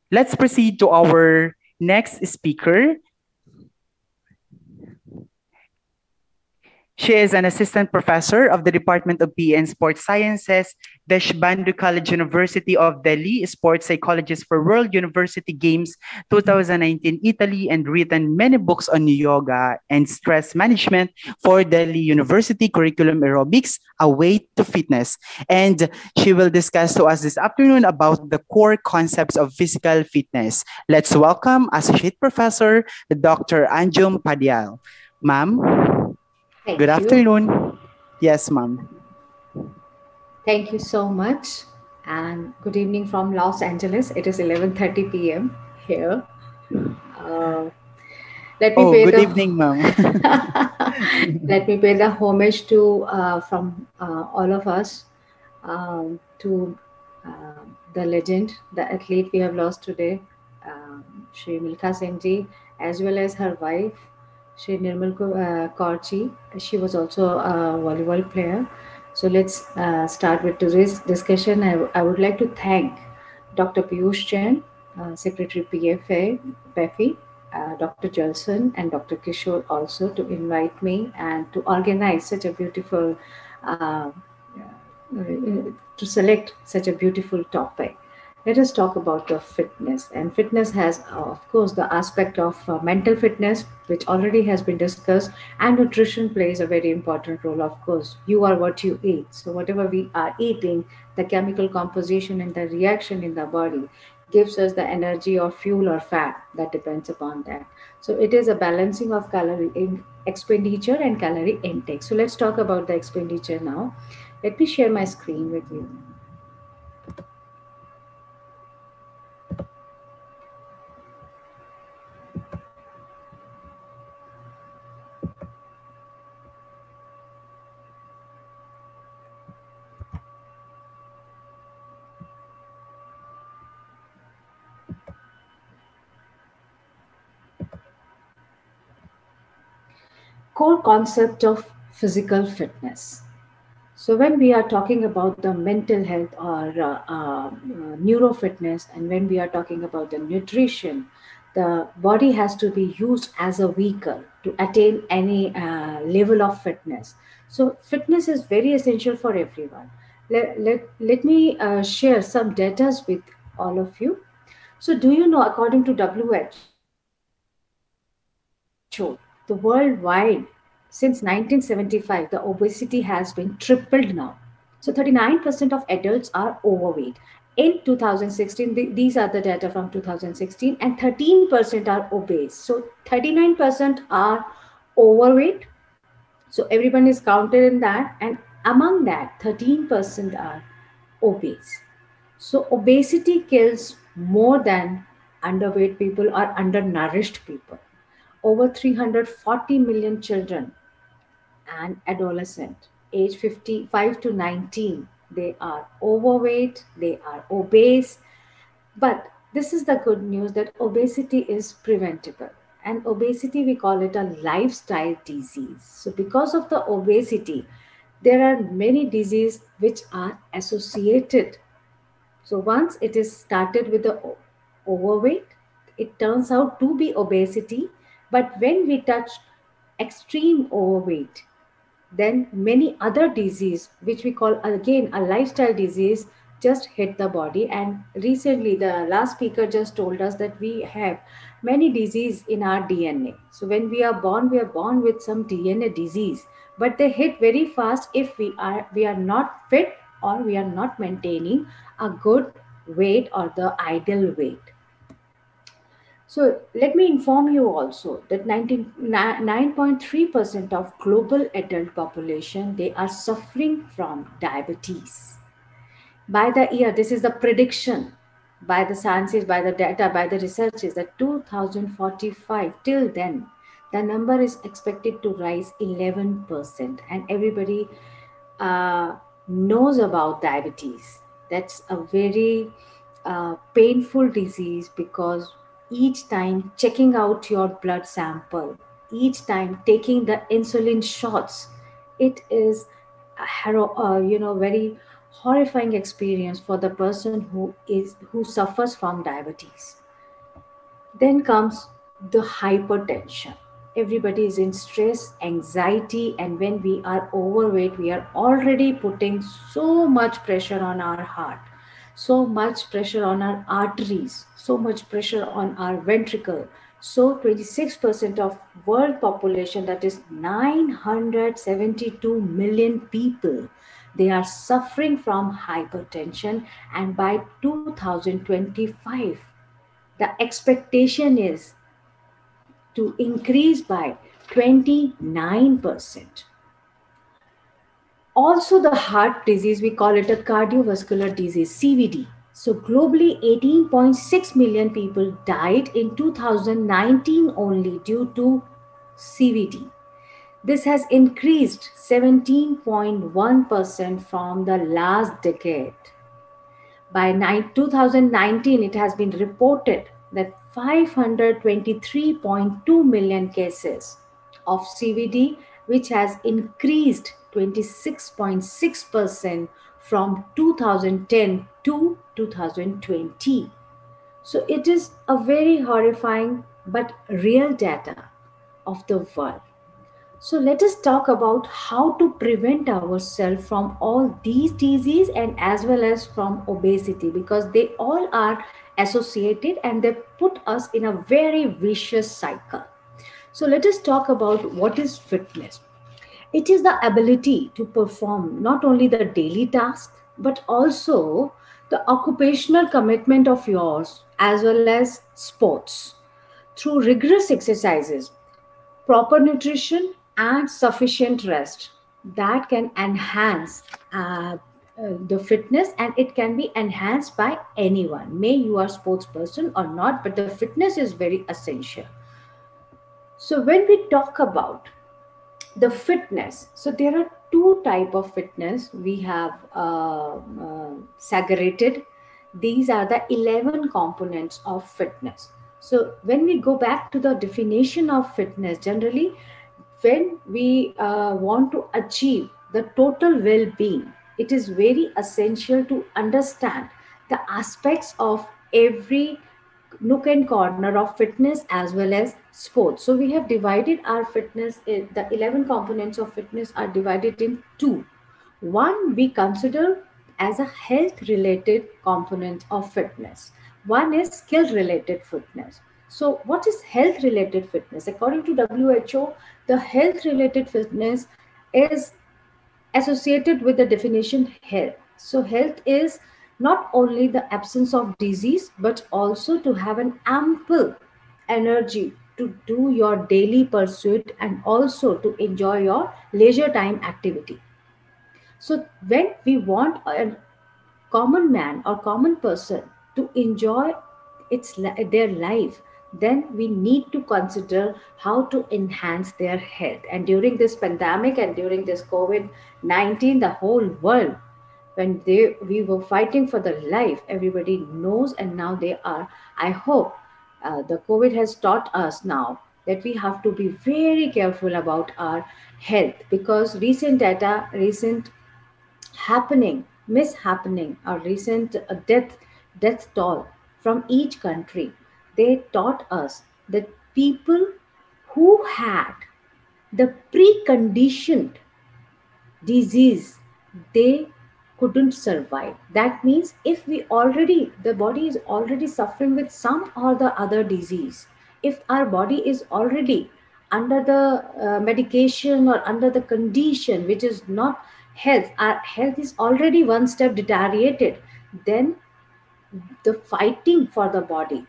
Let's proceed to our next speaker. She is an assistant professor of the Department of PE and Sports Sciences, Deshbandhu College University of Delhi, sports psychologist for World University Games 2019 Italy, and written many books on yoga and stress management for Delhi University Curriculum Aerobics, A Way to Fitness. And she will discuss to us this afternoon about the core concepts of physical fitness. Let's welcome Associate Professor Dr. Anjum Padial. Ma'am. Good Thank you. afternoon. Yes, ma'am. Thank you so much. And good evening from Los Angeles. It is 11:30 p.m. here. Uh, let me Oh, pay good the evening, ma'am. let me pay the homage to from all of us to the legend, the athlete we have lost today, Shri Milkha Singh ji, as well as her wife, Shri Nirmal Kaur ji. She was also a volleyball player. So let's start with today's discussion. I would like to thank Dr. Piyush Jain, Secretary PFA, PEFI, Dr. Jalson, and Dr. Kishore also to invite me and to organize such a beautiful, uh, to select such a beautiful topic. Let us talk about the fitness. And fitness has, of course, the aspect of mental fitness, which already has been discussed, and nutrition plays a very important role. Of course, you are what you eat. So, whatever we are eating, the chemical composition and the reaction in the body gives us the energy or fuel or fat that depends upon that. So, it is a balancing of calorie expenditure and calorie intake. So, let's talk about the expenditure now. Let me share my screen with you. Core concept of physical fitness. So, when we are talking about the mental health or neuro fitness, and when we are talking about the nutrition, the body has to be used as a vehicle to attain any level of fitness. So, fitness is very essential for everyone. Let me share some data with all of you. So, do you know, according to WHO, the worldwide, since 1975, the obesity has been tripled now. So 39% of adults are overweight. In 2016, these are the data from 2016, and 13% are obese. So 39% are overweight. So everyone is counted in that, and among that, 13% are obese. So obesity kills more than underweight people or undernourished people. Over 340 million children and adolescent age 55 to 19, they are overweight, they are obese. But this is the good news that obesity is preventable, and obesity, we call it a lifestyle disease. So because of the obesity, there are many diseases which are associated. So once it is started with the overweight, it turns out to be obesity. But when we touch extreme overweight, then many other disease, which we call again a lifestyle disease, just hit the body. And recently, the last speaker just told us that we have many disease in our DNA. So when we are born with some DNA disease, but they hit very fast if we are not fit or we are not maintaining a good weight or the ideal weight. So let me inform you also that 9.3% of global adult population, they are suffering from diabetes. By the year, this is the prediction by the sciences, by the data, by the researchers, that 2045, till then, the number is expected to rise 11%. And everybody uh, knows about diabetes. That's a very painful disease, because each time checking out your blood sample, each time taking the insulin shots, it is very horrifying experience for the person who suffers from diabetes. Then comes the hypertension. Everybody is in stress, anxiety, and when we are overweight, we are already putting so much pressure on our heart, so much pressure on our arteries, so much pressure on our ventricle. So 26% of world population, that is 972 million people, they are suffering from hypertension, and by 2025 the expectation is to increase by 29%. Also, the heart disease, we call it a cardiovascular disease, CVD. So, globally, 18.6 million people died in 2019 only due to CVD. This has increased 17.1% from the last decade. By 2019, it has been reported that 523.2 million cases of CVD, which has increased 26.6% from 2010 to 2020. So it is a very horrifying but real data of the world. So let us talk about how to prevent ourselves from all these diseases and as well as from obesity, because they all are associated and they put us in a very vicious cycle. So let us talk about what is fitness. It is the ability to perform not only the daily task but also the occupational commitment of yours as well as sports through rigorous exercises, proper nutrition, and sufficient rest that can enhance the fitness, and it can be enhanced by anyone, may you are sports person or not, but the fitness is very essential. So when we talk about the fitness, so there are two type of fitness we have segregated. These are the 11 components of fitness. So when we go back to the definition of fitness, generally when we want to achieve the total well-being, it is very essential to understand the aspects of every nook and corner of fitness as well as sports. So we have divided our fitness, the 11 components of fitness are divided in two. One we consider as a health related component of fitness. One is skill related fitness. So what is health related fitness? According to WHO, the health related fitness is associated with the definition health. So, health is not only the absence of disease, but also to have an ample energy to do your daily pursuit and also to enjoy your leisure time activity. So, when we want a common man or common person to enjoy their life, then we need to consider how to enhance their health. And during this pandemic and during this COVID-19, the whole world, when we were fighting for the life, everybody knows, and now they are, I hope, the COVID has taught us now that we have to be very careful about our health, because recent data, recent happening, mishappening, or recent death toll from each country, they taught us that people who had the preconditioned disease, they couldn't survive. That means if we already, the body is already suffering with some or the other disease, if our body is already under the medication or under the condition which is not health, our health is already one step deteriorated, then the fighting for the body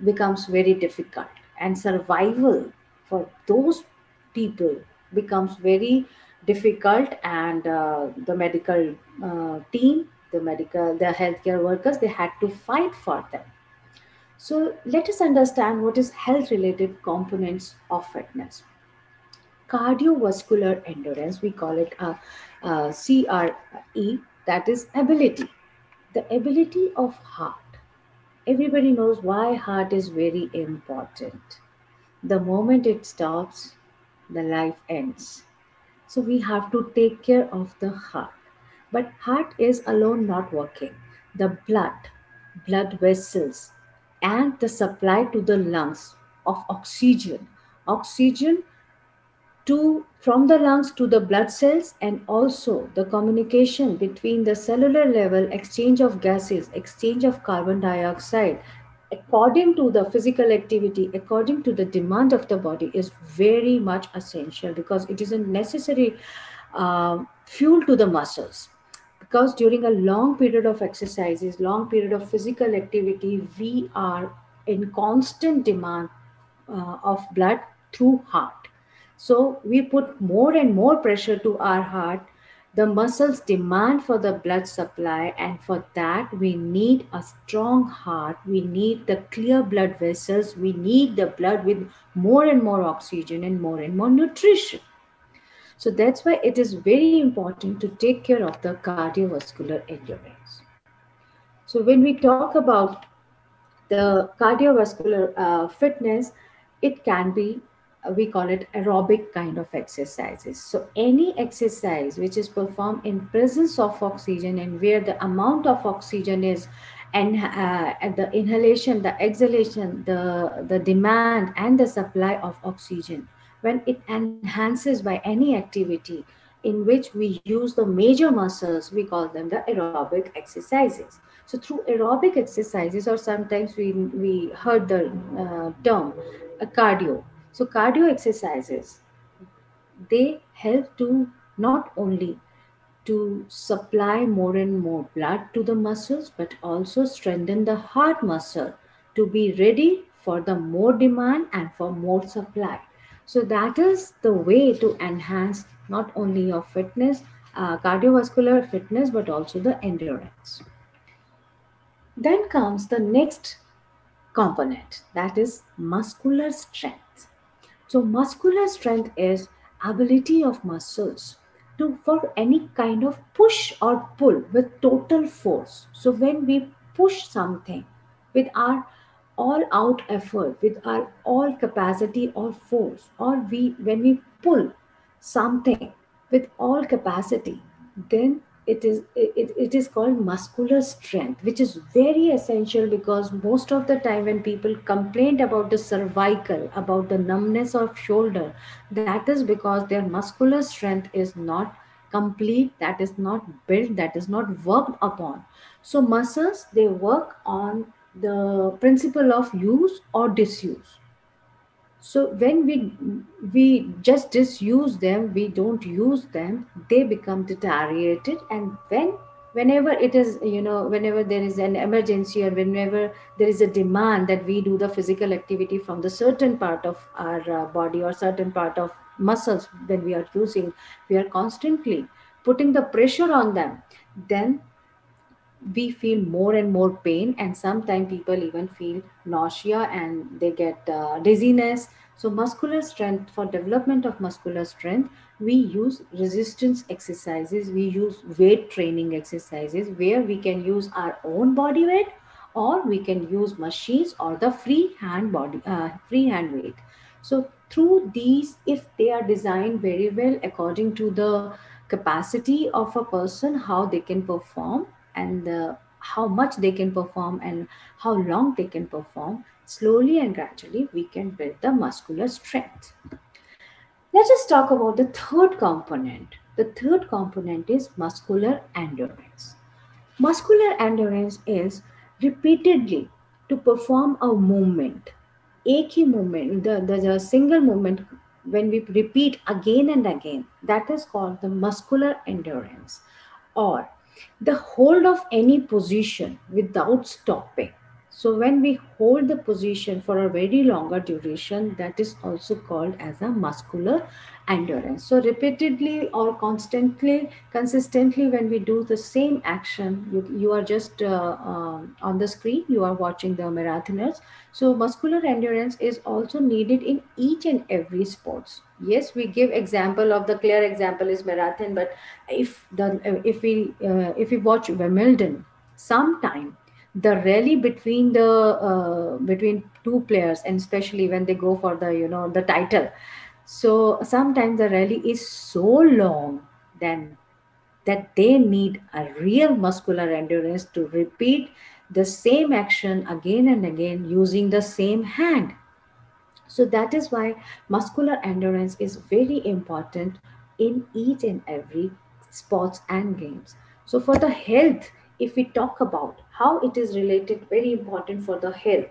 becomes very difficult, and survival for those people becomes very difficult, and the medical team, the healthcare workers, they had to fight for them. So let us understand what is health related components of fitness. Cardiovascular endurance, we call it CRE, that is ability, the ability of heart. Everybody knows why heart is very important. The moment it stops, the life ends. So we have to take care of the heart. But heart is alone not working. The blood vessels, and the supply to the lungs of oxygen to from the lungs to the blood cells, and also the communication between the cellular level, exchange of gases, exchange of carbon dioxide according to the physical activity, according to the demand of the body, is very much essential, because it is a necessary fuel to the muscles. Because during a long period of exercises, long period of physical activity, we are in constant demand of blood through heart. So we put more and more pressure to our heart. The muscles demand for the blood supply, and for that we need a strong heart. We need the clear blood vessels. We need the blood with more and more oxygen and more nutrition. So that's why it is very important to take care of the cardiovascular endurance. So when we talk about the cardiovascular fitness, it can be, we call it aerobic kind of exercises. So any exercise which is performed in presence of oxygen, and where the amount of oxygen is, and the inhalation, the exhalation, the demand and the supply of oxygen, when it enhances by any activity in which we use the major muscles, we call them the aerobic exercises. So through aerobic exercises, or sometimes we heard the term cardio. So cardio exercises, they help to not only to supply more and more blood to the muscles, but also strengthen the heart muscle to be ready for the more demand and for more supply. So that is the way to enhance not only your fitness, cardiovascular fitness, but also the endurance. Then comes the next component, that is muscular strength. So muscular strength is ability of muscles to for any kind of push or pull with total force. So when we push something with our all out effort, with our all capacity or force, or we when we pull something with all capacity, then it is called muscular strength, which is very essential, because most of the time when people complained about the cervical, about the numbness of shoulder, that is because their muscular strength is not complete, that is not built, that is not worked upon. So muscles, they work on the principle of use or disuse. So when we just disuse them, we don't use them, they become deteriorated. And whenever it is, whenever there is an emergency, or whenever there is a demand that we do the physical activity from the certain part of our body, or certain part of muscles, when we are using, we are constantly putting the pressure on them, then we feel more and more pain, and sometimes people even feel nausea, and they get dizziness. So muscular strength, for development of muscular strength, we use resistance exercises, we use weight training exercises, where we can use our own body weight, or we can use machines, or the free hand weight. So through these, if they are designed very well according to the capacity of a person, how they can perform, and how much they can perform, and how long they can perform, slowly and gradually we can build the muscular strength. Let us talk about the third component. The third component is muscular endurance. Muscular endurance is repeatedly to perform a movement, एक ही movement, the single movement, when we repeat again and again, that is called the muscular endurance. Or the hold of any position without stopping. So when we hold the position for a very longer duration, that is also called as a muscular endurance. So repeatedly or consistently, when we do the same action, you are just on the screen, you are watching the marathoners. So muscular endurance is also needed in each and every sports. Yes, we give example of the clear example is marathon, but if we watch Wimbledon, sometime the rally between the between two players, and especially when they go for the the title, so sometimes the rally is so long, then that they need a real muscular endurance to repeat the same action again and again using the same hand. So that is why muscular endurance is very important in each and every sports and games. So for the health, if we talk about how it is related, very important for the health,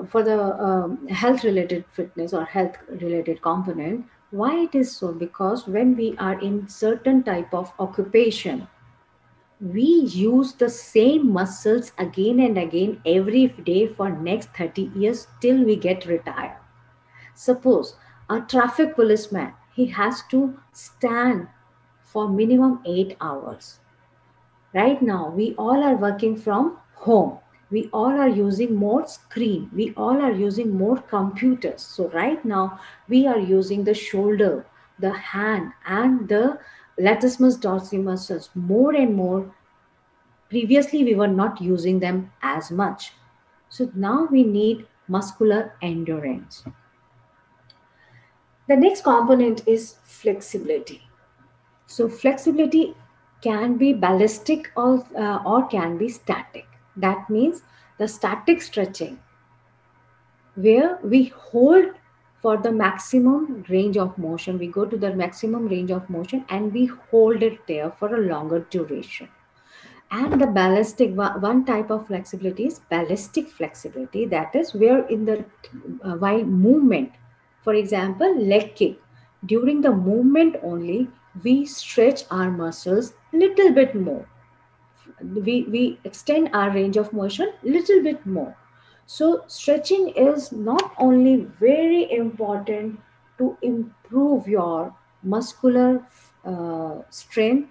for the health related fitness or health related component. Why it is so? Because when we are in certain type of occupation, we use the same muscles again and again every day for next 30 years till we get retired. Suppose a traffic policeman, he has to stand for minimum 8 hours. Right now we all are working from home, we all are using more screen, we all are using more computers. So right now we are using the shoulder, the hand, and the latissimus dorsi muscles more and more. Previously we were not using them as much, so now we need muscular endurance. The next component is flexibility. So flexibility can be ballistic or can be static. That means the static stretching, where we hold for the maximum range of motion. We go to the maximum range of motion and we hold it there for a longer duration. And the ballistic one type of flexibility is ballistic flexibility. That is where in the while movement, for example, leg kick, during the movement only we stretch our muscles little bit more. We extend our range of motion little bit more. So stretching is not only very important to improve your muscular strength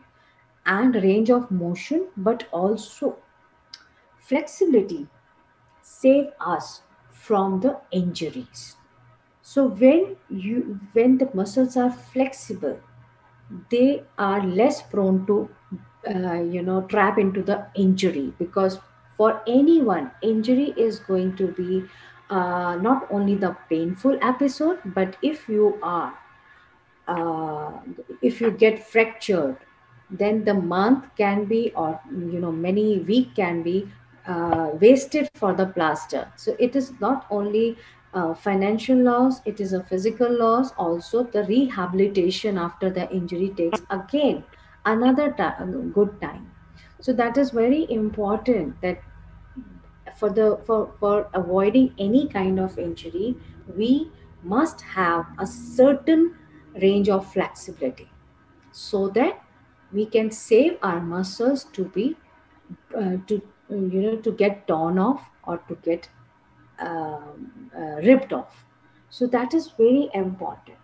and range of motion, but also flexibility save us from the injuries. So when the muscles are flexible, they are less prone to trap into the injury, because for anyone injury is going to be not only the painful episode, but uh, if you get fractured, then the month can be, or many week can be wasted for the plaster. So it is not only financial loss, it is a physical loss also. The rehabilitation after the injury takes again another good time. So that is very important, that for avoiding any kind of injury, we must have a certain range of flexibility, so that we can save our muscles to be to to get torn off or to get ripped off. So that is very important.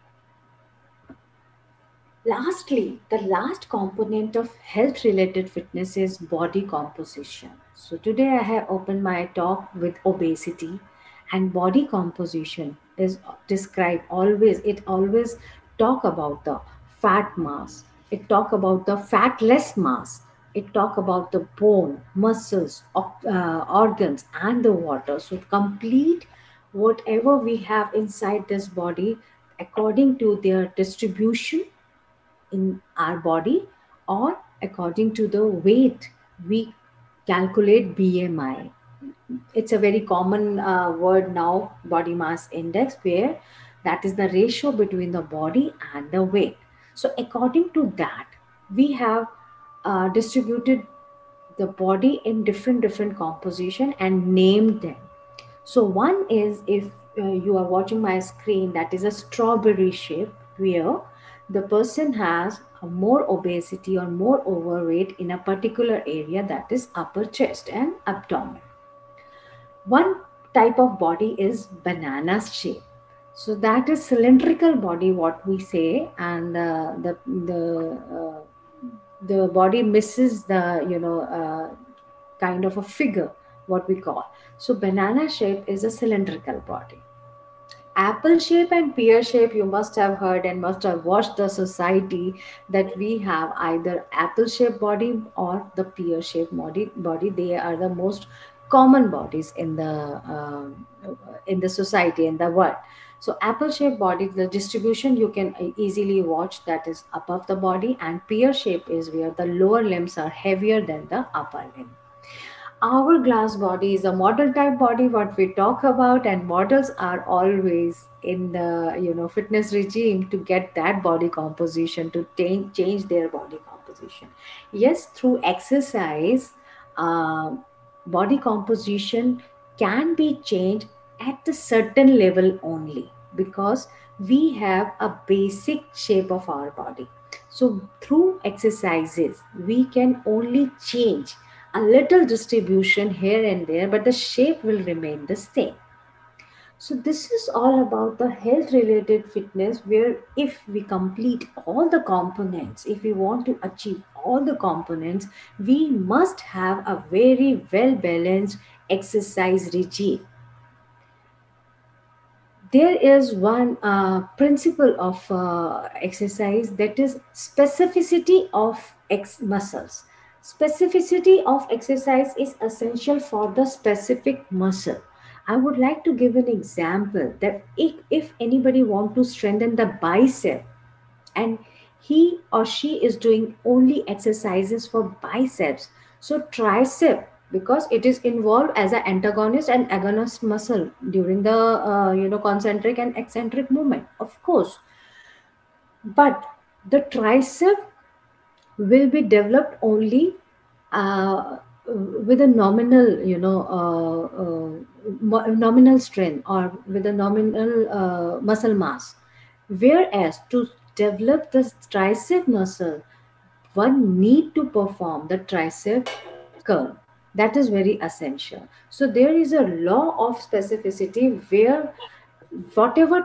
Lastly, the last component of health related fitness is body composition. So today I have opened my talk with obesity, and body composition is described always, it always talk about the fat mass, it talk about the fatless mass, it talk about the bone, muscles, organs, and the water. So complete whatever we have inside this body according to their distribution in our body, or according to the weight we calculate BMI. It's a very common word now, body mass index, where that is the ratio between the body and the weight. So according to that, we have distributed the body in different composition and named them. So one is, if you are watching my screen, that is a strawberry shape, where the person has a more obesity or more overweight in a particular area, that is upper chest and abdomen. One type of body is banana shape. So that is cylindrical body, what we say, and the body misses the kind of a figure, what we call. So banana shape is a cylindrical body. Apple shape and pear shape, you must have heard and must have watched the society, that we have either apple shaped body or the pear shaped body. They are the most common bodies in the society, in the world. So apple shaped body, the distribution you can easily watch, that is above the body, and pear shape is where the lower limbs are heavier than the upper limb. Hourglass body is a model type body what we talk about, and models are always in the fitness regime to get that body composition, to change their body composition. Yes, through exercise, uh, body composition can be changed at a certain level only, because we have a basic shape of our body. So through exercises we can only change a little distribution here and there, but the shape will remain the same. So, this is all about the health related fitness, where if we complete all the components, if we want to achieve all the components, we must have a very well balanced exercise regime. There is one principle of exercise, that is specificity of muscles. Specificity of exercise is essential for the specific muscle. I would like to give an example that if anybody want to strengthen the bicep, and he or she is doing only exercises for biceps, so tricep, because it is involved as an antagonist and agonist muscle during the concentric and eccentric movement, of course, but the tricep will be developed only uh, with a nominal nominal strength, or with a nominal muscle mass, whereas to develop the tricep muscle one need to perform the tricep curl. That is very essential. So there is a law of specificity, where whatever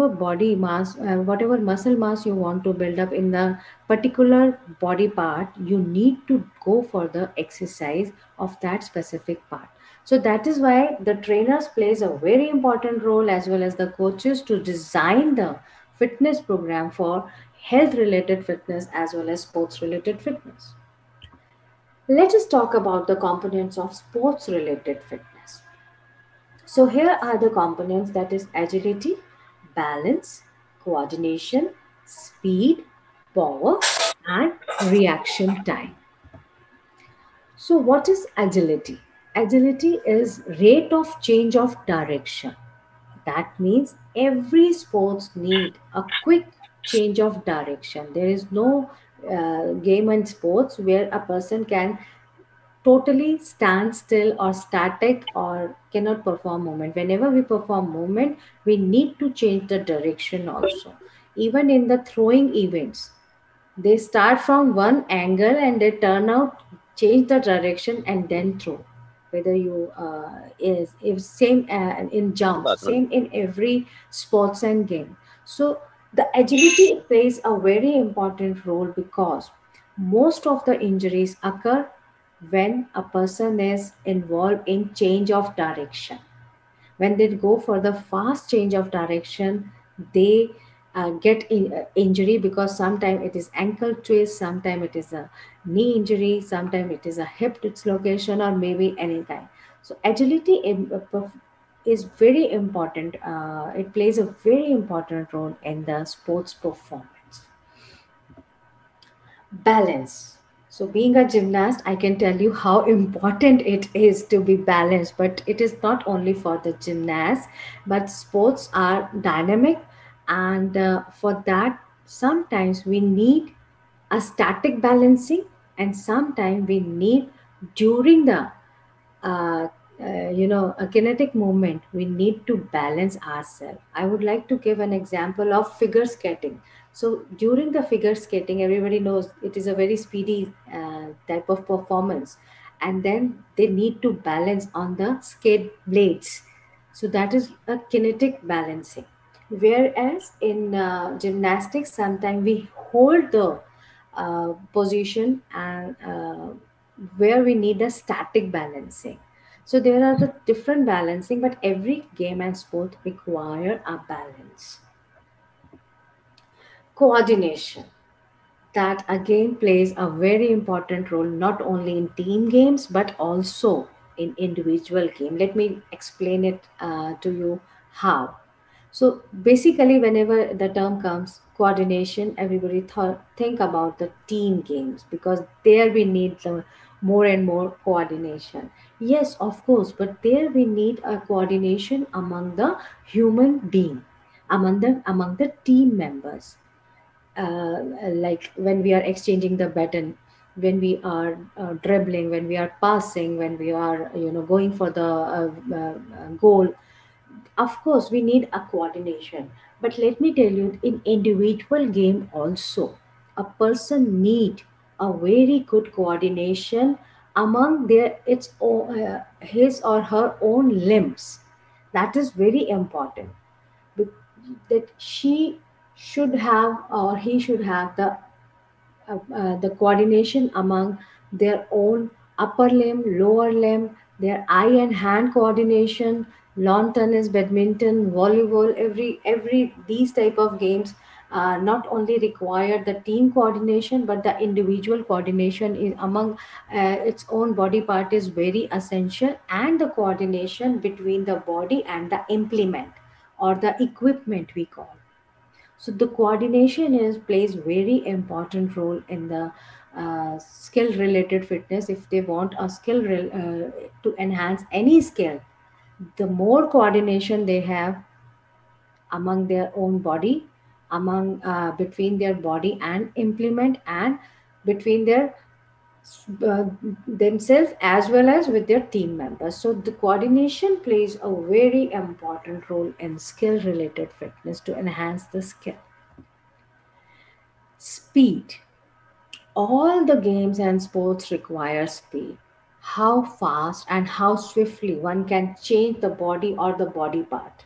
body mass, whatever muscle mass you want to build up in the particular body part, you need to go for the exercise of that specific part. So that is why the trainers plays a very important role, as well as the coaches, to design the fitness program for health related fitness as well as sports related fitness. Let us talk about the components of sports related fitness. So here are the components, that is agility, balance, coordination, speed, power, and reaction time. So what is agility? Agility is rate of change of direction. That means every sports need a quick change of direction. There is no game and sports where a person can totally stand still or static or cannot perform movement. Whenever we perform movement, we need to change the direction also. Even in the throwing events, they start from one angle and they turn out, change the direction and then throw. Whether you is if same in jumps, same in every sports and game. So the agility plays a very important role, because most of the injuries occur when a person is involved in change of direction. When they go for the fast change of direction, they get injury, because sometimes it is ankle twist, sometimes it is a knee injury, sometimes it is a hip dislocation, or maybe any kind. So agility is very important. It plays a very important role in the sports performance. Balance. So, being a gymnast, I can tell you how important it is to be balanced. But it is not only for the gymnast, but sports are dynamic, and for that, sometimes we need a static balancing, and sometimes we need during the uh, a kinetic movement, we need to balance ourselves. I would like to give an example of figure skating. So during the figure skating, everybody knows it is a very speedy type of performance, and then they need to balance on the skate blades. So that is a kinetic balancing. Whereas in gymnastics, sometimes we hold the position, and where we need a static balancing. So there are the different balancing, but every game and sport require a balance. Coordination, that again plays a very important role, not only in team games but also in individual game. Let me explain it to you how. So basically, whenever the term comes coordination, everybody think about the team games, because there we need the more and more coordination. Yes, of course, but there we need a coordination among the human being, among the team members. Like when we are exchanging the baton, when we are dribbling, when we are passing, when we are going for the goal. Of course we need a coordination, but let me tell you, in individual game also, a person need a very good coordination among his or her own limbs. That is very important. That she should have, or he should have, the coordination among their own upper limb, lower limb, their eye and hand coordination, lawn tennis, badminton, volleyball, every these type of games not only require the team coordination, but the individual coordination is among its own body part is very essential, and the coordination between the body and the implement or the equipment we call. So the coordination is plays very important role in the skill related fitness. If they want a to enhance any skill, the more coordination they have among their own body, among between their body and implement, and between their uh, themselves as well as with their team members. So the coordination plays a very important role in skill related fitness to enhance the skill. Speed. All the games and sports require speed. How fast and how swiftly one can change the body or the body part.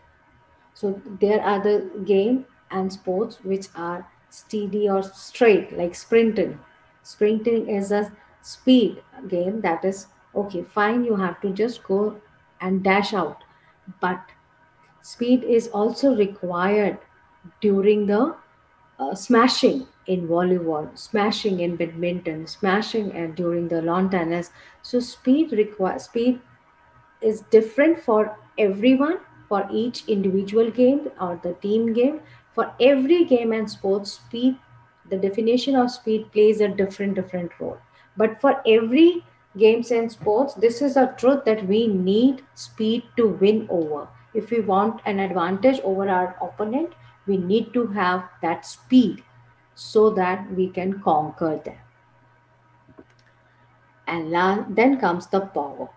So there are the game and sports which are steady or straight, like sprinting. Sprinting is a speed game, that is okay, fine, you have to just go and dash out. But speed is also required during the smashing in volleyball, smashing in badminton, smashing during the lawn tennis. So speed is different for everyone, for each individual game or the team game. For every game and sports, speed, the definition of speed plays a different role. But for every games and sports, this is a truth that we need speed to win over. If we want an advantage over our opponent, we need to have that speed so that we can conquer them. And then comes the power.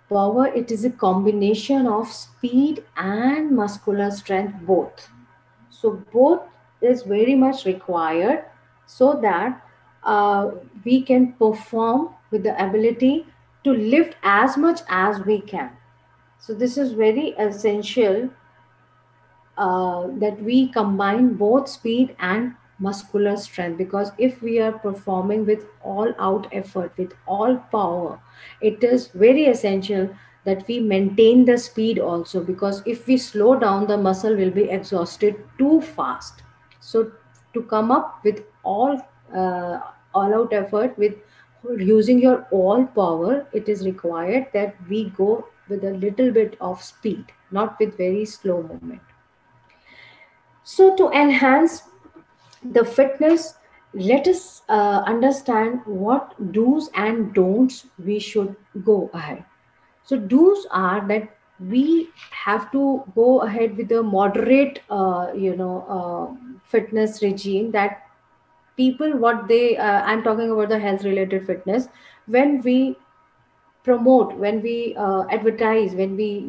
Power, it is a combination of speed and muscular strength both. So both is very much required so that we can perform with the ability to lift as much as we can. So this is very essential, that we combine both speed and muscular strength, because if we are performing with all out effort, with all power, it is very essential that we maintain the speed also, because if we slow down, the muscle will be exhausted too fast. So to come up with uh, all out effort with using your all power, it is required that we go with a little bit of speed, not with very slow movement. So, to enhance the fitness, let us understand what do's and don'ts we should go ahead. So, do's are that we have to go ahead with a moderate, fitness regime, that people, what they, I'm talking about the health related fitness, when we promote, when we advertise, when we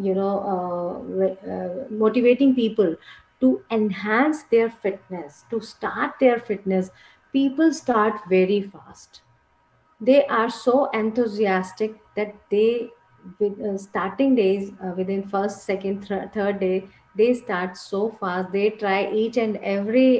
motivating people to enhance their fitness, to start their fitness, people start very fast. They are so enthusiastic that they, with starting days, within first, second, third day, they start so fast. They try each and every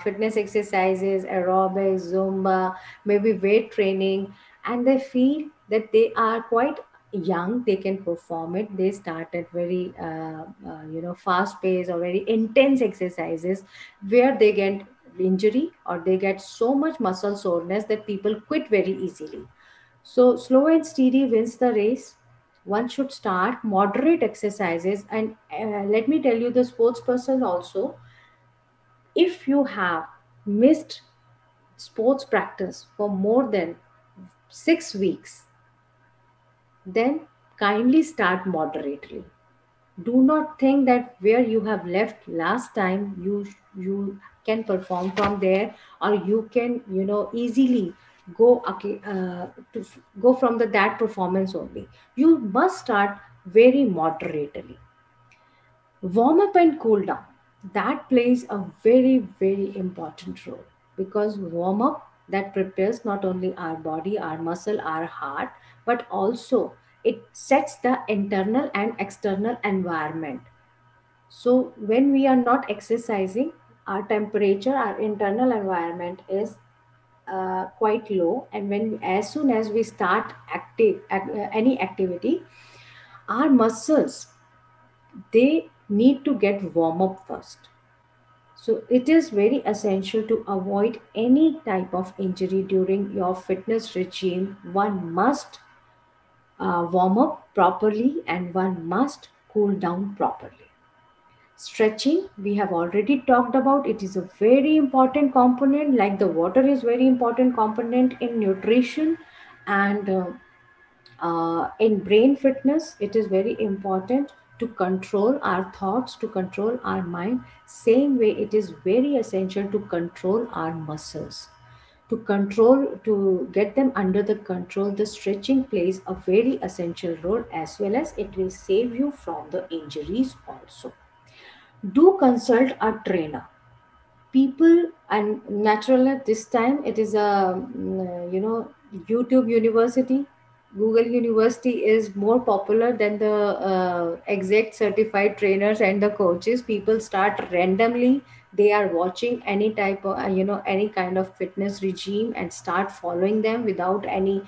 fitness exercises, aerobics, zumba, maybe weight training, and they feel that they are quite young, they can perform it. They start at very fast pace or very intense exercises, where they get injury or they get so much muscle soreness that people quit very easily. So slow and steady wins the race. one should start moderate exercises. And let me tell you, the sports person also, if you have missed sports practice for more than 6 weeks, then kindly start moderately. Do not think that where you have left last time you can perform from there, or you can easily go go from that performance only. You must start very moderately. Warm up and cool down, that plays a very very important role, because warm up, that prepares not only our body, our muscle, our heart, but also it sets the internal and external environment. So when we are not exercising, our temperature, our internal environment is quite low, and when as soon as we start any activity, our muscles, they need to get warm up first. So it is very essential to avoid any type of injury during your fitness regime. One must warm up properly, and one must cool down properly. Stretching, we have already talked about. It is a very important component, like the water is very important component in nutrition, and in brain fitness, it is very important to control our thoughts, to control our mind. Same way, it is very essential to control our muscles. To get them under the control, the stretching plays a very essential role, as well as it will save you from the injuries also. Do consult a trainer. People, and naturally at this time it is a YouTube University, Google University is more popular than the exact certified trainers and the coaches. People start randomly, they are watching any type of any kind of fitness regime and start following them without any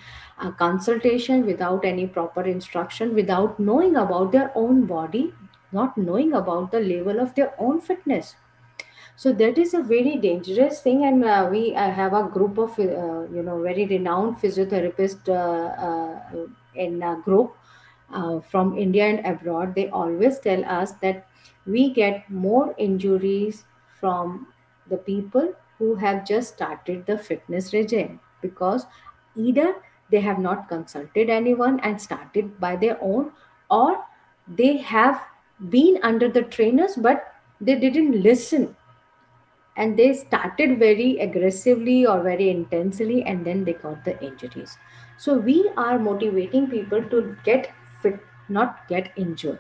consultation, without any proper instruction, without knowing about their own body, not knowing about the level of their own fitness. So that is a very dangerous thing, and we have a group of very renowned physiotherapists in a group from India and abroad. They always tell us that we get more injuries from the people who have just started the fitness regime, because either they have not consulted anyone and started by their own, or they have been under the trainers but they didn't listen, and they started very aggressively or very intensely, and then they got the injuries. So we are motivating people to get fit, not get injured.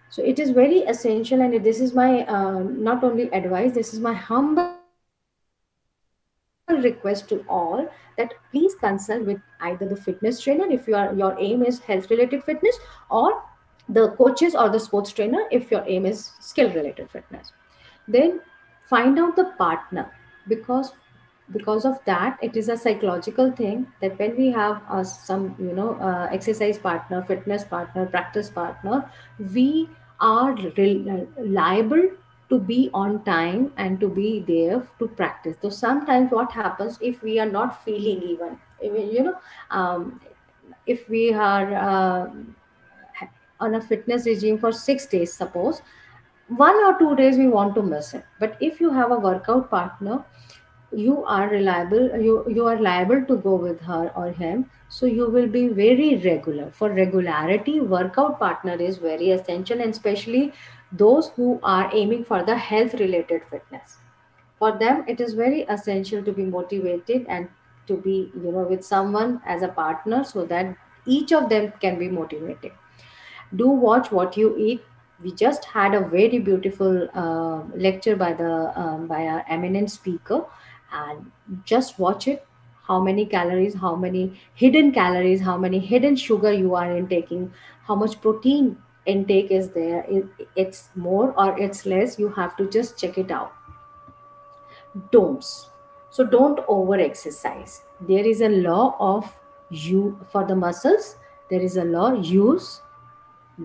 So it is very essential, and this is my not only advice, this is my humble request to all, that please consult with either the fitness trainer if your aim is health related fitness, or the coaches or the sports trainer if your aim is skill related fitness. Then find out the partner, because of that it is a psychological thing, that when we have some exercise partner, fitness partner, practice partner, we are liable to be on time and to be there to practice. So sometimes what happens, if we are not feeling, even um, if we are on a fitness regime for 6 days, suppose 1 or 2 days we want to miss it, but if you have a workout partner, you are reliable, you are liable to go with her or him, so you will be very regular. For regularity, workout partner is very essential, and especially those who are aiming for the health related fitness. For them it is very essential to be motivated and to be with someone as a partner, so that each of them can be motivated. Do watch what you eat. We just had a very beautiful lecture by the by our eminent speaker, and just watch it. How many calories, how many hidden calories, how many hidden sugar you are intaking, how much protein intake is there. It's more or it's less. You have to just check it out. Don'ts. So don't over exercise. There is a law of you for the muscles. There is a law: use,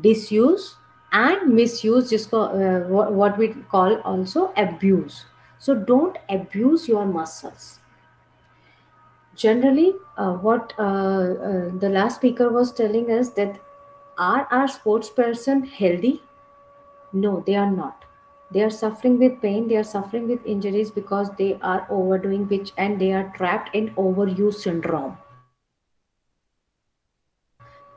disuse, and misuse, what we call also abuse. So don't abuse your muscles. Generally, what the last speaker was telling us, that Are our sports person healthy? No, they are not. They are suffering with pain, they are suffering with injuries because they are overdoing which, and they are trapped in overuse syndrome.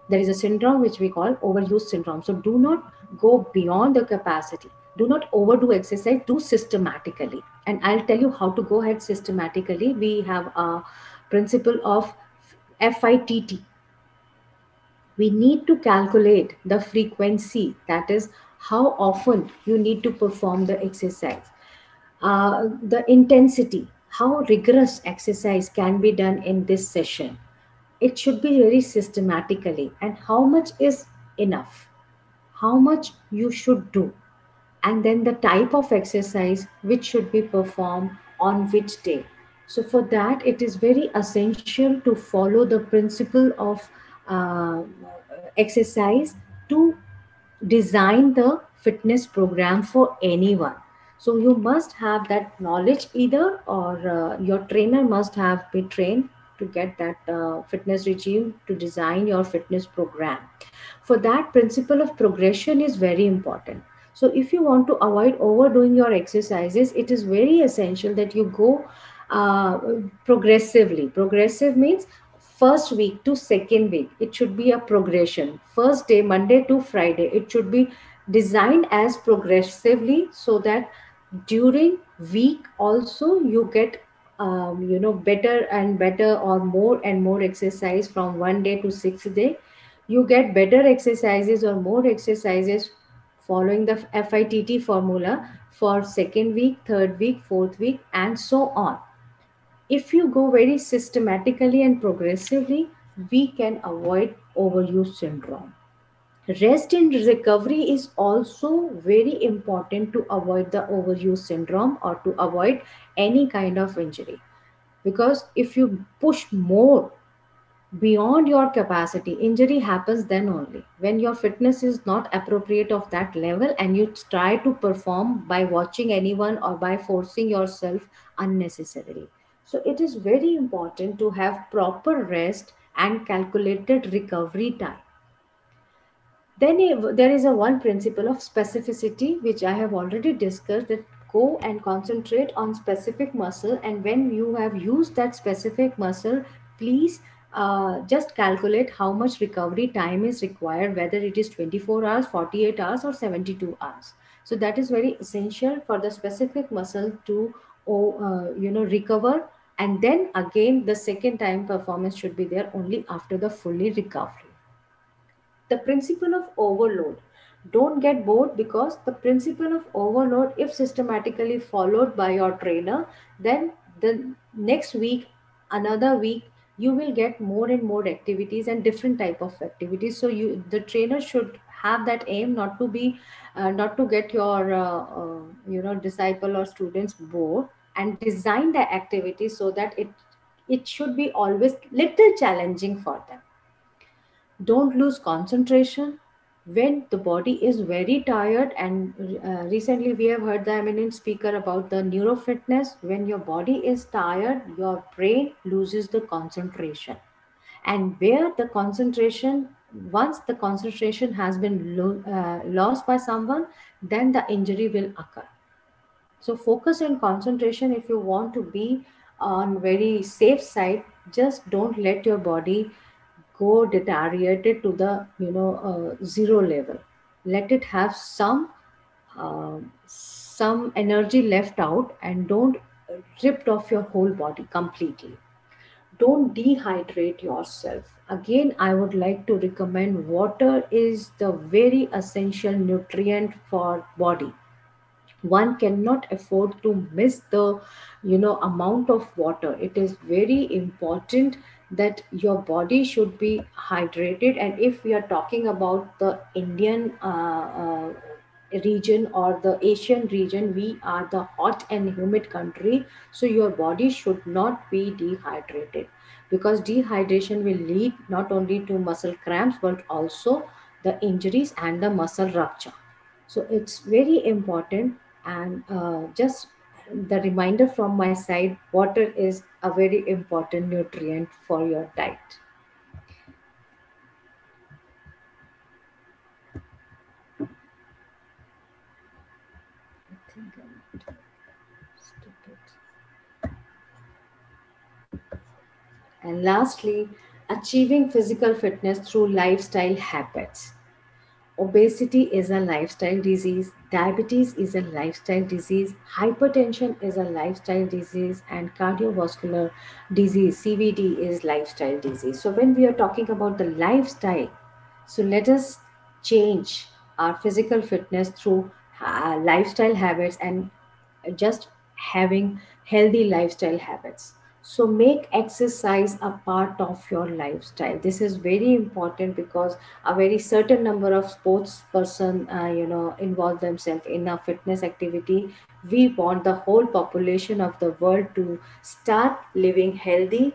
There is a syndrome which we call overuse syndrome. So do not go beyond the capacity. Do not overdo exercise, do systematically. And I'll tell you how to go ahead systematically. We have a principle of FITT. We need to calculate the frequency, that is, how often you need to perform the exercise, the intensity, how rigorous exercise can be done in this session. It should be very systematically, and how much is enough, how much you should do, and then the type of exercise which should be performed on which day. So for that, it is very essential to follow the principle of uh, exercise to design the fitness program for anyone. So you must have that knowledge either, or your trainer must have been trained to get that fitness regime to design your fitness program. For that, principle of progression is very important. So if you want to avoid overdoing your exercises, it is very essential that you go uh, progressively. Progressive means first week to second week, it should be a progression. First day, Monday to Friday, it should be designed as progressively, so that during week also you get better and better, or more and more exercise from one day to sixth day. You get better exercises or more exercises following the FITT formula for second week, third week, fourth week, and so on. If you go very systematically and progressively, we can avoid overuse syndrome. Rest and recovery is also very important to avoid the overuse syndrome, or to avoid any kind of injury. Because if you push more beyond your capacity, injury happens then only when your fitness is not appropriate of that level, and you try to perform by watching anyone or by forcing yourself unnecessarily. So it is very important to have proper rest and calculated recovery time. Then there is a one principle of specificity which I have already discussed, that go and concentrate on specific muscle, and when you have used that specific muscle, please just calculate how much recovery time is required, whether it is 24 hours, 48 hours, or 72 hours. So that is very essential for the specific muscle to recover, and then again the second time performance should be there only after the fully recovery. The principle of overload, don't get bored, because the principle of overload, if systematically followed by your trainer, then the next week, another week, you will get more and more activities and different type of activities. So you, the trainer should have that aim, not to be not to get your disciple or students bored, and design the activity so that it should be always little challenging for them. Don't lose concentration when the body is very tired. And recently we have heard the eminent speaker about the neurofitness. When your body is tired, your brain loses the concentration, and where the concentration, once the concentration has been lost by someone, then the injury will occur. So focus and concentration. If you want to be on very safe side, just don't let your body go deteriorated to the zero level. Let it have some energy left out, and don't ripped off your whole body completely. Don't dehydrate yourself. Again, I would like to recommend water is the very essential nutrient for body. One cannot afford to miss the amount of water. It is very important that your body should be hydrated. And if we are talking about the Indian region or the Asian region, we are the hot and humid country, so your body should not be dehydrated, because dehydration will lead not only to muscle cramps but also the injuries and the muscle rupture. So it's very important. And just the reminder from my side, water is a very important nutrient for your diet. Stupid. And lastly, achieving physical fitness through lifestyle habits. Obesity is a lifestyle disease, diabetes is a lifestyle disease, hypertension is a lifestyle disease, and cardiovascular disease, CVD, is lifestyle disease. So, when we are talking about the lifestyle, so let us change our physical fitness through lifestyle habits and just having healthy lifestyle habits. So make exercise a part of your lifestyle. This is very important because a very certain number of sports person involve themselves in a fitness activity. We want the whole population of the world to start living healthy,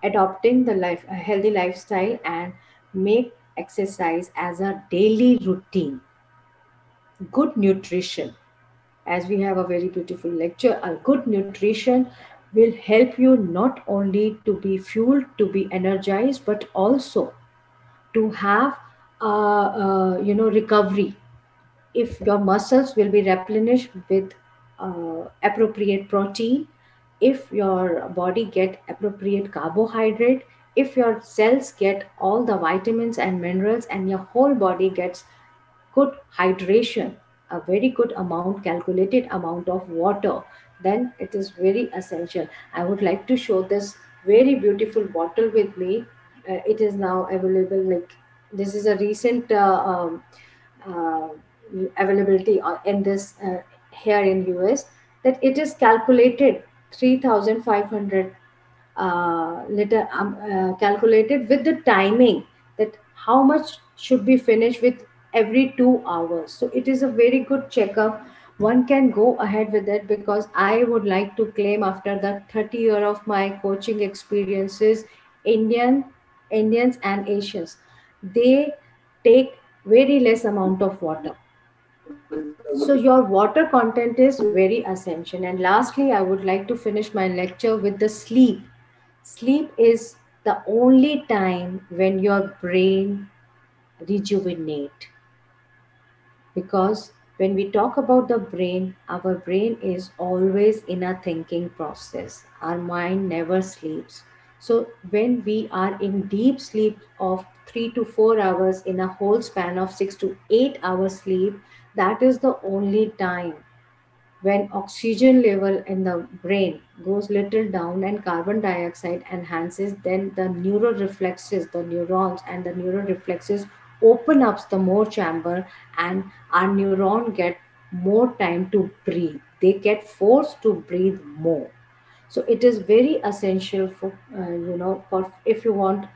adopting the life a healthy lifestyle, and make exercise as a daily routine. Good nutrition, as we have a very beautiful lecture, a good nutrition will help you not only to be fueled, to be energized, but also to have recovery. If your muscles will be replenished with appropriate protein, if your body get appropriate carbohydrate, if your cells get all the vitamins and minerals, and your whole body gets good hydration, a very good amount, calculated amount of water, then it is very essential. I would like to show this very beautiful bottle with me. It is now available. Like, this is a recent uh, availability in this here in US, that it is calculated 3,500 liter, calculated with the timing, that how much should be finished with every 2 hours. So it is a very good checkup. One can go ahead with it, because I would like to claim, after the 30 year of my coaching experiences, Indian Indians and Asians, they take very less amount of water. So your water content is very essential. And lastly, I would like to finish my lecture with the sleep. Sleep is the only time when your brain rejuvenate, because when we talk about the brain, our brain is always in a thinking process. Our mind never sleeps. So when we are in deep sleep of 3 to 4 hours, in a whole span of 6 to 8 hours sleep, that is the only time when oxygen level in the brain goes little down and carbon dioxide enhances, then the neuroreflexes, the neurons and the neuroreflexes open up the more chamber, and our neuron get more time to breathe. They get forced to breathe more. So it is very essential for for, if you want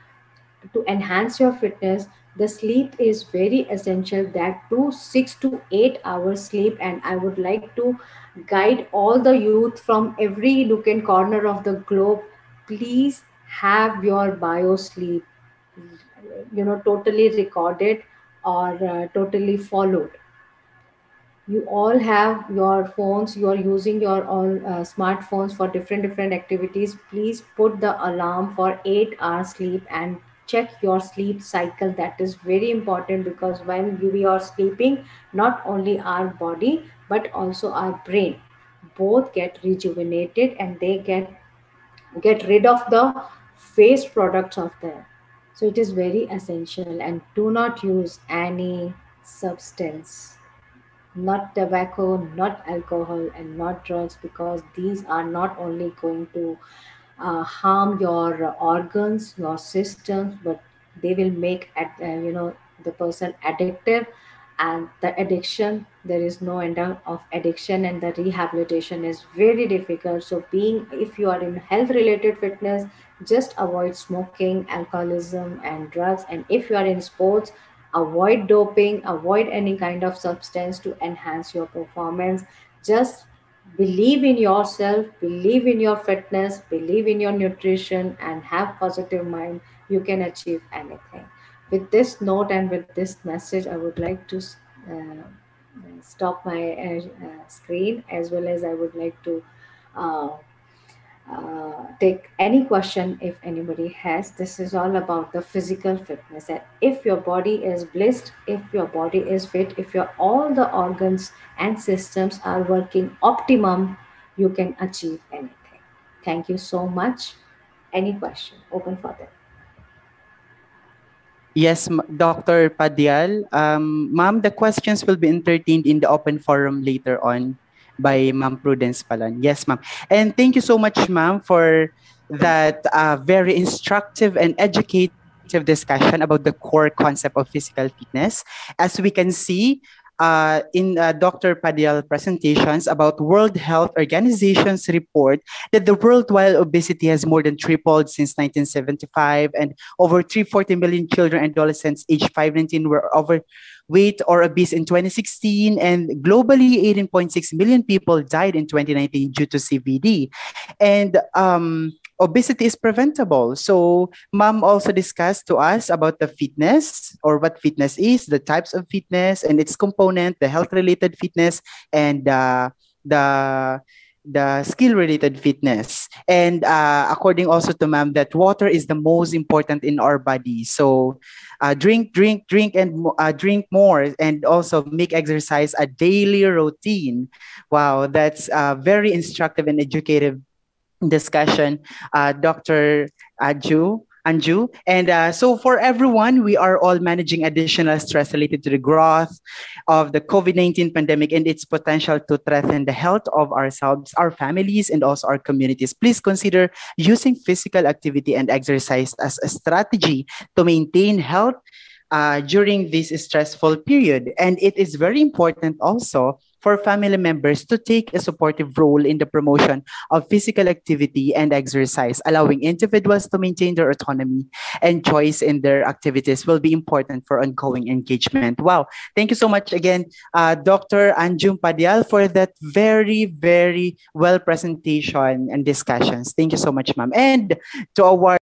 to enhance your fitness, the sleep is very essential, that to 6 to 8 hours sleep. And I would like to guide all the youth from every nook and corner of the globe, please have your bio sleep totally recorded, or totally followed. You all have your phones, you are using your all smartphones for different activities. Please put the alarm for 8 hours sleep, and check your sleep cycle. That is very important, because when we are sleeping, not only our body but also our brain both get rejuvenated, and they get rid of the waste products of them. So it is very essential. And do not use any substance, not tobacco, not alcohol, and not drugs, because these are not only going to harm your organs, your systems, but they will make the person addictive. And the addiction, there is no end of addiction, and the rehabilitation is very difficult. So, being if you are in health related fitness, just avoid smoking, alcoholism, and drugs. And if you are in sports, avoid doping, avoid any kind of substance to enhance your performance. Just believe in yourself, believe in your fitness, believe in your nutrition, and have positive mind. You can achieve anything. With this note and with this message, I would like to stop my screen, as well as I would like to uh, take any question if anybody has. This is all about the physical fitness. And if your body is blessed, if your body is fit, if your all the organs and systems are working optimum, you can achieve anything. Thank you so much. Any question? Open for them. Yes, Dr. Padial. Ma'am, the questions will be entertained in the open forum later on by Ma'am Prudence Palan. Yes, ma'am. And thank you so much, ma'am, for that very instructive and educative discussion about the core concept of physical fitness. As we can see, in Dr. Padial presentations about World Health Organization's report that the worldwide obesity has more than tripled since 1975, and over 340 million children and adolescents aged 5 to 19 were overweight or obese in 2016, and globally 18.6 million people died in 2019 due to CVD. And obesity is preventable. So, Mom also discussed to us about the fitness, or what fitness is, the types of fitness and its component, the health-related fitness, and the the skill-related fitness. And according also to Ma'am, that water is the most important in our body. So, drink, and drink more, and also make exercise a daily routine. Wow, that's very instructive and educative discussion, Dr. Anju. And so for everyone, we are all managing additional stress related to the growth of the COVID-19 pandemic and its potential to threaten the health of ourselves, our families, and also our communities. Please consider using physical activity and exercise as a strategy to maintain health during this stressful period. And it is very important also for family members to take a supportive role in the promotion of physical activity and exercise, allowing individuals to maintain their autonomy and choice in their activities will be important for ongoing engagement. Wow. Thank you so much again, Dr. Anjum Padial, for that very, very well presentation and discussions. Thank you so much, ma'am. And to our